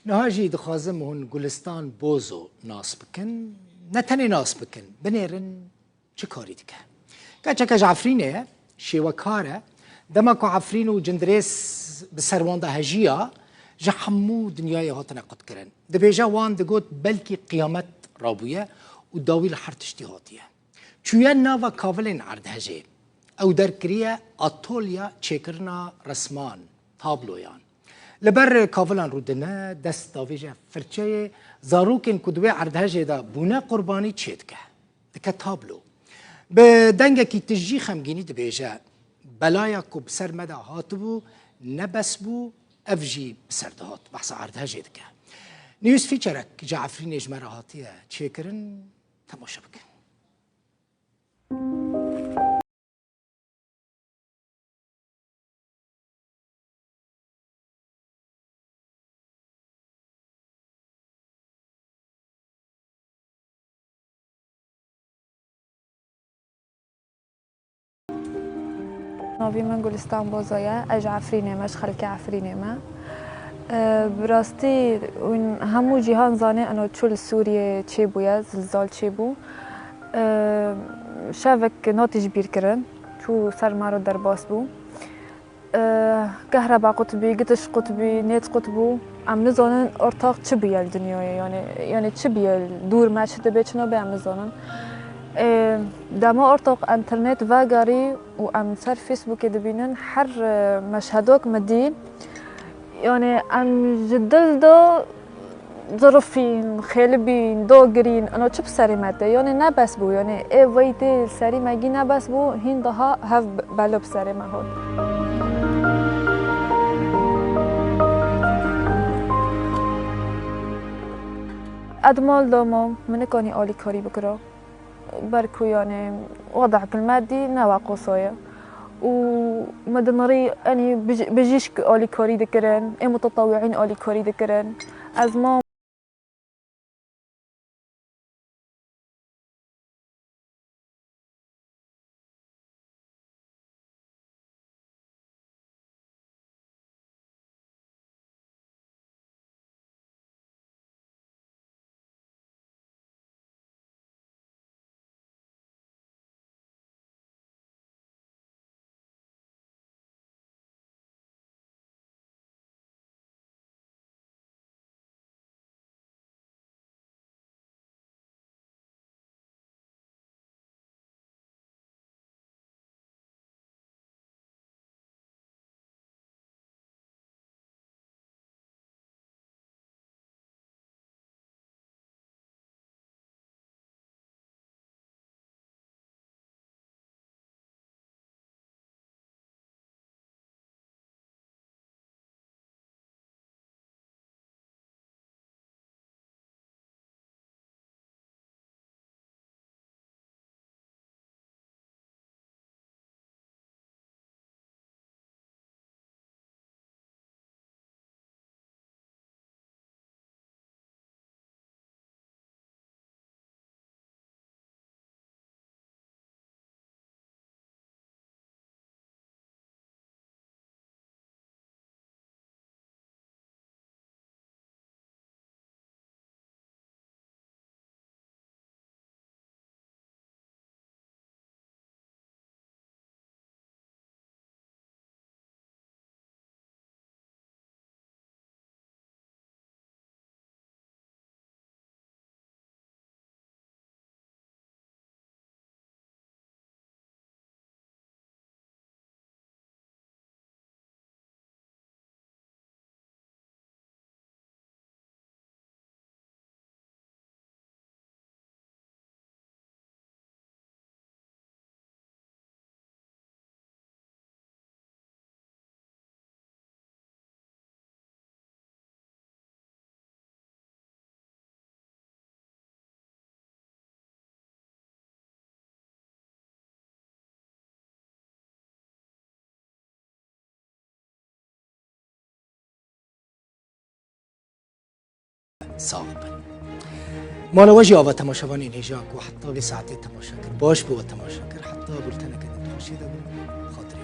نهاجي دخازم هون گلستان بوزو ناس بكن نتني ناس بكن بنيرن چه کاری دیگه کچه عفرینه شیوکاره دماکو عفرین و جندریس بسروان ده هجیا جحمو دنیای هاتنا قد کرن دبیجا وان دگوت بلکی قیامت رابویه و داویل حرتشتی هاتیه چویا ناوا کاولین عرد هجه او در کریه آتولیا چکرنا رسمان تابلویان لبر کاولان رودنه دست داویجه فرچه زاروکن کدوه عرد هجه دا بونه قربانی چید که دکه تابلو به دنگه کی تجی خمگینی دبیجه بلایا کو بسر مده هاتبو نبس بو افجی بسر دهات بحث عرضها جید که نیوز فیچرک جا عفرین اجمره هاتیه چه کرن تماشا بکن ناوی من گلستان بازایه اج عفرینه مش خلک عفرینه ما براستی همو جهان زانه انو چول سوریه چه بویا زلزال چه بو شافک ناتج بیر کرن تو سر مارو در باس بو كهرباء قطبي قطش قطبي نت قطبو ام نزانن ارتاق چه بيا الدنيا يعني چه بيا دور ما شده بيچنو به ام نزانن دما ارتاق انترنت واغاري و ام سر فيسبوك دبينن حر مشهدوك مدي يعني ام جدل دو ظرفين خيلبين دوغرين انا چه بسري مده يعني نه بس بو يعني اي ويدي سري مگي نه بس بو هين daha هف بلو بسري ما هون ادمال دوما من كاني آلي كاري بكرا بركو يعني وضعك المادي نوع قصايا ومدنري اني بجيش آلي كاري دكرن اي متطوعين آلي كاري دكرن از ما صاحبا مالا وجه آوا تماشاوان این هجاک و حتی لی ساعتی تماشا کر باش بو تماشا کر حتی بولتنه کدید خوشی دا بو خاطری